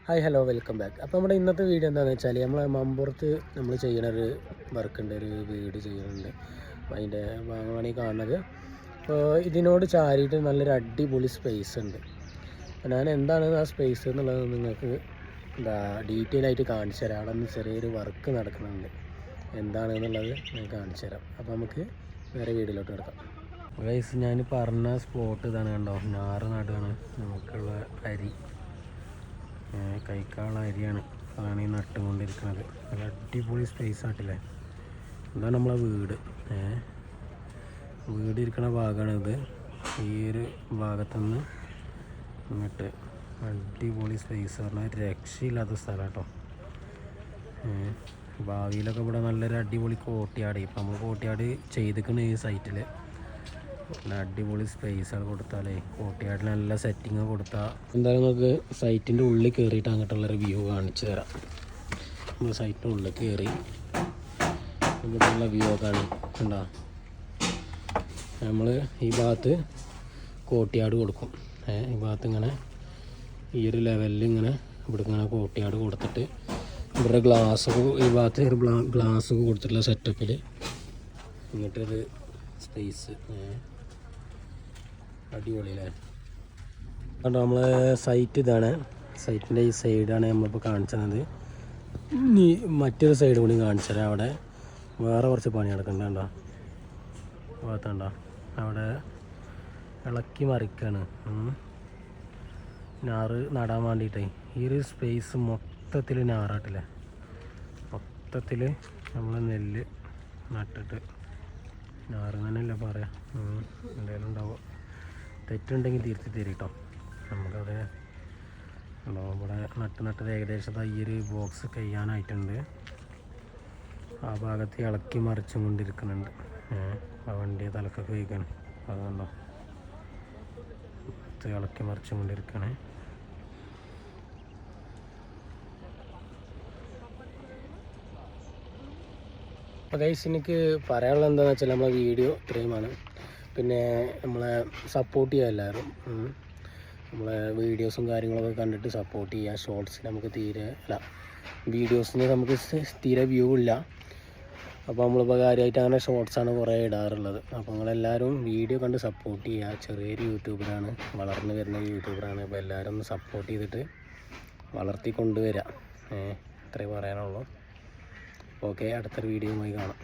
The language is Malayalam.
Hi hello welcome back. അപ്പോൾ നമ്മുടെ ഇന്നത്തെ വീഡിയോ എന്താണെന്ന് വെച്ചാൽ നമ്മളെ മമ്പുറത്ത് നമ്മൾ ചെയ്യണൊരു വർക്കുണ്ട്, ഒരു വീട് ചെയ്യുന്നുണ്ട്. അപ്പോൾ അതിൻ്റെ ഭാഗമാണ് ഈ കാണുന്നത്. അപ്പോൾ ഇതിനോട് ചാരിയിട്ട് നല്ലൊരു അടിപൊളി സ്പേസ് ഉണ്ട്. അപ്പോൾ ഞാൻ എന്താണ് ആ സ്പേസ് എന്നുള്ളത് നിങ്ങൾക്ക് ഡീറ്റെയിൽ ആയിട്ട് കാണിച്ചു തരാം. അവിടെ നിന്ന് ചെറിയൊരു വർക്ക് നടക്കുന്നുണ്ട്, എന്താണെന്നുള്ളത് ഞാൻ കാണിച്ചു തരാം. അപ്പോൾ നമുക്ക് വേറെ വീഡിയോയിലോട്ട് കിടക്കാം. ഗൈസ്, ഞാൻ പറഞ്ഞ സ്പോട്ട് ഇതാണ്, കണ്ടോ, ഞാറ് നടുകയാണ്. നമുക്കുള്ള അരി, കൈക്കാളുള്ള അരിയാണ്, അതാണ് ഈ നട്ടുകൊണ്ടിരിക്കുന്നത്. നല്ല അടിപൊളി സ്പേസ് ആയിട്ടില്ലേ. ഇതാണ് നമ്മളെ വീട്. വീട് ഇരിക്കുന്ന ഭാഗമാണിത്. ഈ ഒരു ഭാഗത്തുനിന്ന് ഇങ്ങോട്ട് അടിപൊളി സ്പേസ് പറഞ്ഞാൽ രക്ഷയില്ലാത്ത സ്ഥലം കേട്ടോ. ഭാവിയിലൊക്കെ ഇവിടെ നല്ലൊരു അടിപൊളി കോട്ടിയാട്, ഇപ്പം നമ്മൾ കോട്ടിയാട് ചെയ്തിരിക്കുന്ന ഈ സൈറ്റിൽ നല്ല അടിപൊളി സ്പേസാണ് കൊടുത്താലേ. കോട്ടിയാടിൽ നല്ല സെറ്റിങ് കൊടുത്താൽ എന്തായാലും നമുക്ക് സൈറ്റിൻ്റെ ഉള്ളിൽ കയറിയിട്ട് അങ്ങോട്ടുള്ളൊരു വ്യൂ കാണിച്ചു തരാം. നമ്മൾ സൈറ്റിൻ്റെ ഉള്ളിൽ കയറി ഇവിടെയുള്ള വ്യൂ കണ്ടോ. നമ്മൾ ഈ ഭാഗത്ത് കോട്ടിയാട് കൊടുക്കും. ഈ ഭാഗത്ത് ഇങ്ങനെ ഈ ഒരു ലെവലിൽ ഇങ്ങനെ ഇവിടെ ഇങ്ങനെ കോട്ടിയാട് കൊടുത്തിട്ട് ഇവിടെ ഗ്ലാസ്, ഈ ഭാഗത്ത് ഒരു ഗ്ലാസ് കൊടുത്തിട്ടുള്ള സെറ്റപ്പിൽ ഇങ്ങോട്ടൊരു സ്പേസ്. അടിപൊളിയല്ലേ. കണ്ടോ, നമ്മളെ സൈറ്റ് ഇതാണ്. സൈറ്റിൻ്റെ ഈ സൈഡാണ് നമ്മളിപ്പോൾ കാണിച്ചത്. ഇനി മറ്റൊരു സൈഡ് കൂടി കാണിച്ചു തരാം. അവിടെ വേറെ കുറച്ച് പണി നടക്കുന്നുണ്ടോ, ഭാഗത്തുണ്ടോ, അവിടെ ഇളക്കി മറിക്കാണ് ഞാറ് നടാൻ വേണ്ടിയിട്ടേ. ഈ ഒരു സ്പേസ് മൊത്തത്തിൽ ഞാറാട്ടില്ലേ, മൊത്തത്തിൽ നമ്മൾ നെല്ല് നട്ടിട്ട് ഞാറിങ്ങനല്ല പറയാം. എന്തെങ്കിലും ഉണ്ടാവും, തെറ്റുണ്ടെങ്കിൽ തിരുത്തി തരും കേട്ടോ. നമുക്കത് ഉണ്ടോ, ഇവിടെ നട്ടത് ഏകദേശം ഈ ഒരു ബോക്സ് കഴിയാനായിട്ടുണ്ട്. ആ ഭാഗത്ത് ഇളക്കി മറിച്ചും കൊണ്ടിരിക്കുന്നുണ്ട്. ആ വണ്ടി തലക്കൊക്കെ വയ്ക്കണം, അതുകൊണ്ടോ ഇളക്കി മറിച്ചും കൊണ്ടിരിക്കണേ. അപ്പോൾ ഗൈസ്, എനിക്ക് പറയാനുള്ളത് എന്താണെന്ന് വെച്ചാൽ നമ്മളെ വീഡിയോ ഇത്രയുമാണ്. പിന്നെ നമ്മളെ സപ്പോർട്ട് ചെയ്യുക എല്ലാവരും. നമ്മളെ വീഡിയോസും കാര്യങ്ങളൊക്കെ കണ്ടിട്ട് സപ്പോർട്ട് ചെയ്യുക. ഷോർട്സിന് നമുക്ക് വീഡിയോസിന് നമുക്ക് തീരെ വ്യൂ ഇല്ല. അപ്പോൾ നമ്മളിപ്പോൾ കാര്യമായിട്ട് അങ്ങനെ ഷോർട്സാണ് കുറേ ഇടാറുള്ളത്. അപ്പോൾ നിങ്ങളെല്ലാവരും വീഡിയോ കണ്ട് സപ്പോർട്ട് ചെയ്യുക. ചെറിയൊരു യൂട്യൂബറാണ്, വളർന്നു വരുന്ന യൂട്യൂബറാണ്. അപ്പോൾ എല്ലാവരും ഒന്ന് സപ്പോർട്ട് ചെയ്തിട്ട് വളർത്തി കൊണ്ടുവരിക. ഇത്രേ പറയാനുള്ളൂ. ഓക്കെ, അടുത്തൊരു വീഡിയോയുമായി കാണാം.